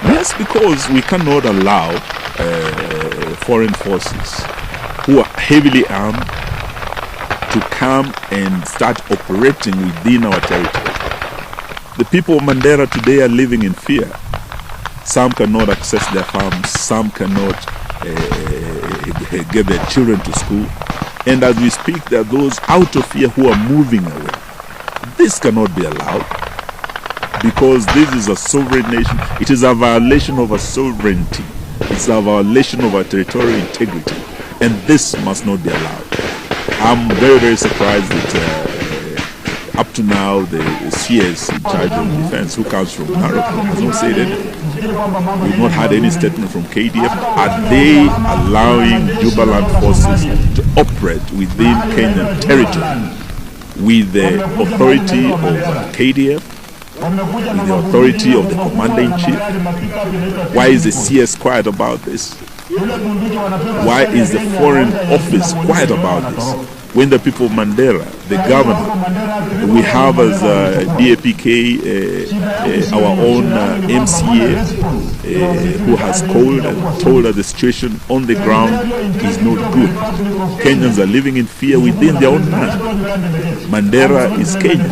Yes, because we cannot allow foreign forces who are heavily armed to come and start operating within our territory. The people of Mandera today are living in fear. Some cannot access their farms, some cannot get their children to school. And as we speak, there are those out of fear who are moving away. This cannot be allowed, because this is a sovereign nation. It is a violation of our sovereignty. It's a violation of our territorial integrity. And this must not be allowed. I'm very, very surprised that up to now the CS in charge of defense, who comes from Narok, has not said anything. We've not had any statement from KDF. Are they allowing Jubaland forces to operate within Kenyan territory with the authority of KDF, with the authority of the commander-in-chief? Why is the CS quiet about this? Why is the foreign office quiet about this? When the people of Mandera, the governor, we have as DAPK our own MCA who has called and told us the situation on the ground is not good. Kenyans are living in fear within their own land. Mandera is Kenya,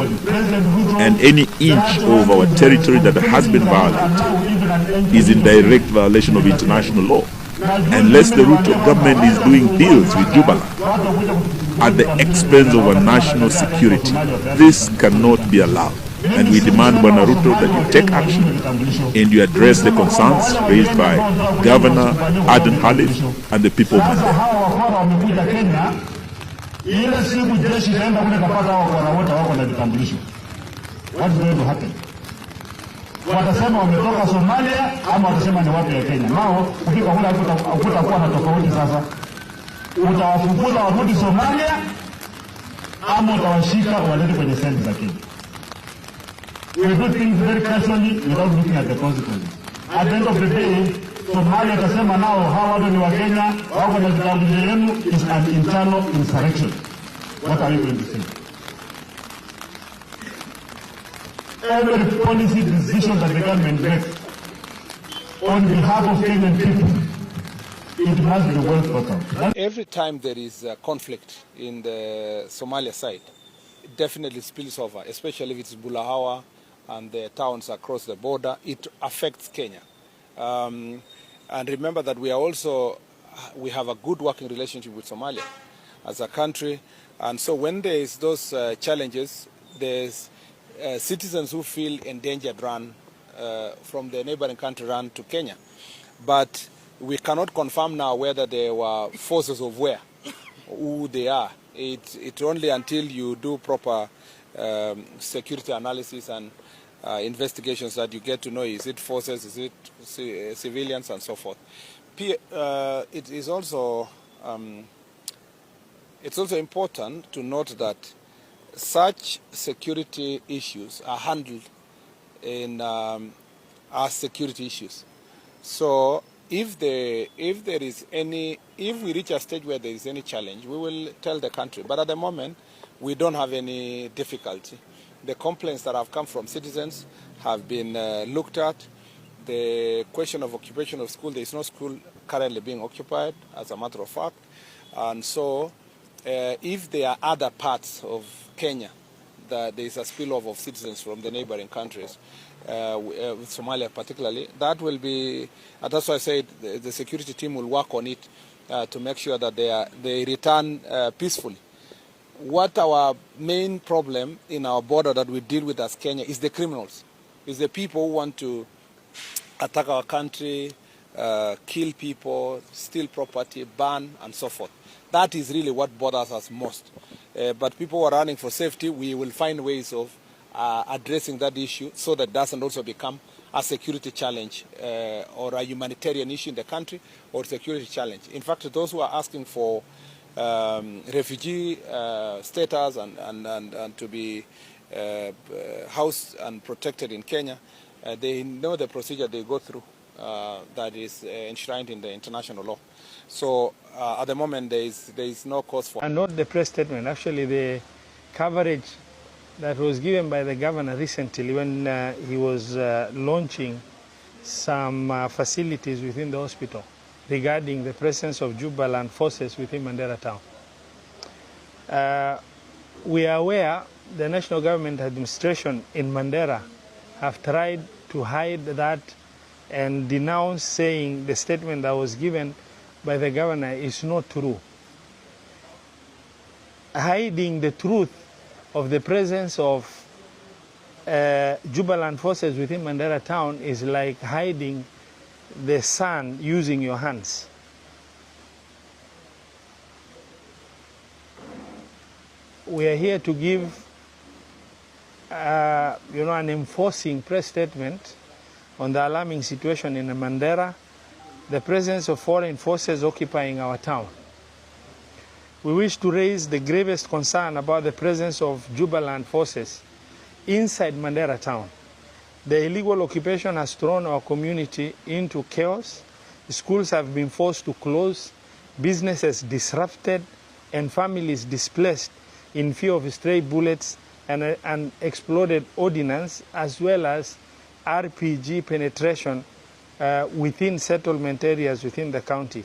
and any inch of our territory that has been violated is in direct violation of international law. Unless the root of government is doing deals with Jubaland at the expense of our national security, this cannot be allowed. And we demand, Bwana Ruto, that you take action and you address the concerns raised by Governor Aden Khalif and the people of Mandera. What's going to happen? Watasema wametoka Somalia ama watasema ni watu ya Kenya. Nao ukifika kule hakutakuwa na tofauti sasa. Utawafukuza warudi Somalia ama utawashika walete kwenye seli za Kenya. We do things very carefully without looking at the consequences. At the end of the day, Somalia watasema nao hawa watu ni wa Kenya, wako na vitambulisho yenu, is an internal insurrection. What are you going to say? Every policy decision that the government makes on behalf of Kenyan people, it must be well thought out. Every time there is a conflict in the Somalia side, it definitely spills over, especially if it's Bulahawa and the towns across the border. It affects Kenya. And remember that we have a good working relationship with Somalia as a country. And so when there is those challenges, there's citizens who feel endangered run from the neighboring country run to Kenya. But we cannot confirm now whether they were forces of where, who they are. It's only until you do proper security analysis and investigations that you get to know, is it forces, is it civilians, and so forth. It is also it's also important to note that such security issues are handled in as security issues. So if we reach a stage where there is any challenge, we will tell the country. But at the moment, we don't have any difficulty. The complaints that have come from citizens have been looked at. The question of occupation of school, there is no school currently being occupied, as a matter of fact. And so if there are other parts of Kenya that there is a spillover of citizens from the neighboring countries, with Somalia particularly, that will be, that's why I said the security team will work on it to make sure that they return peacefully. What our main problem in our border that we deal with as Kenya is the criminals, is the people who want to attack our country, kill people, steal property, burn, and so forth. That is really what bothers us most. But people who are running for safety, we will find ways of addressing that issue so that it doesn't also become a security challenge or a humanitarian issue in the country or security challenge. In fact, those who are asking for refugee status and to be housed and protected in Kenya, they know the procedure they go through that is enshrined in the international law. So at the moment there is no cause for. And not the press statement, actually the coverage that was given by the governor recently when he was launching some facilities within the hospital regarding the presence of Jubaland forces within Mandera town. We are aware the national government administration in Mandera have tried to hide that and denounce, saying the statement that was given by the governor is not true. Hiding the truth of the presence of Jubaland forces within Mandera town is like hiding the sun using your hands. We are here to give an enforcing press statement on the alarming situation in Mandera, the presence of foreign forces occupying our town. We wish to raise the gravest concern about the presence of Jubaland forces inside Mandera town. The illegal occupation has thrown our community into chaos. Schools have been forced to close, businesses disrupted, and families displaced in fear of stray bullets and exploded ordnance, as well as RPG penetration within settlement areas within the county.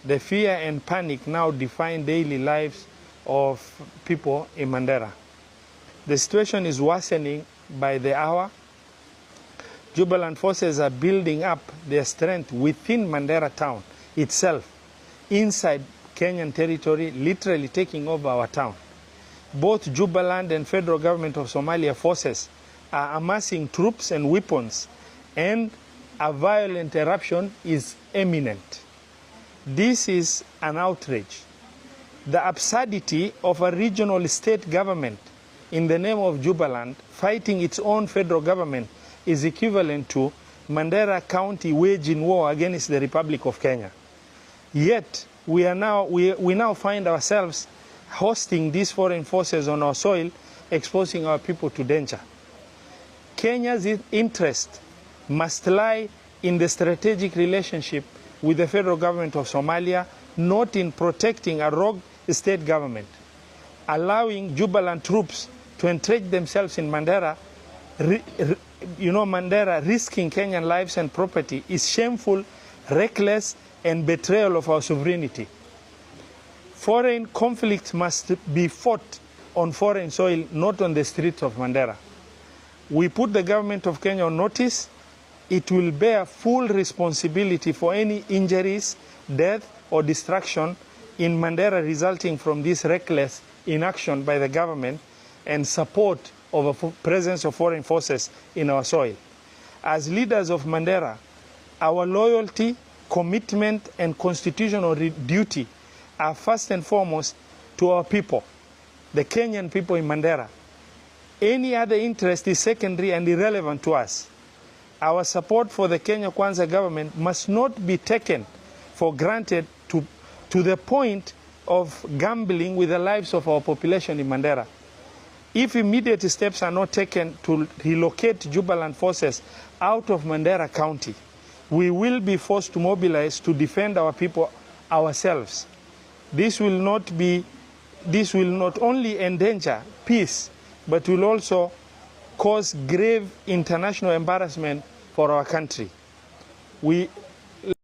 The fear and panic now define daily lives of people in Mandera. The situation is worsening by the hour. Jubaland forces are building up their strength within Mandera town itself, inside Kenyan territory, literally taking over our town. Both Jubaland and federal government of Somalia forces are amassing troops and weapons, and a violent eruption is imminent. This is an outrage. The absurdity of a regional state government in the name of Jubaland fighting its own federal government is equivalent to Mandera County waging war against the Republic of Kenya. Yet we now find ourselves hosting these foreign forces on our soil, exposing our people to danger. Kenya's interest must lie in the strategic relationship with the federal government of Somalia, not in protecting a rogue state government. Allowing Jubaland troops to entrench themselves in Mandera, Mandera risking Kenyan lives and property is shameful, reckless, and betrayal of our sovereignty. Foreign conflict must be fought on foreign soil, not on the streets of Mandera. We put the government of Kenya on notice. It will bear full responsibility for any injuries, death, or destruction in Mandera resulting from this reckless inaction by the government and support of a presence of foreign forces in our soil. As leaders of Mandera, our loyalty, commitment, and constitutional duty are first and foremost to our people, the Kenyan people in Mandera. Any other interest is secondary and irrelevant to us. Our support for the Kenya Kwanza government must not be taken for granted to the point of gambling with the lives of our population in Mandera. If immediate steps are not taken to relocate Jubaland forces out of Mandera County, we will be forced to mobilize to defend our people ourselves. This will not only endanger peace, but will also cause grave international embarrassment for our country. We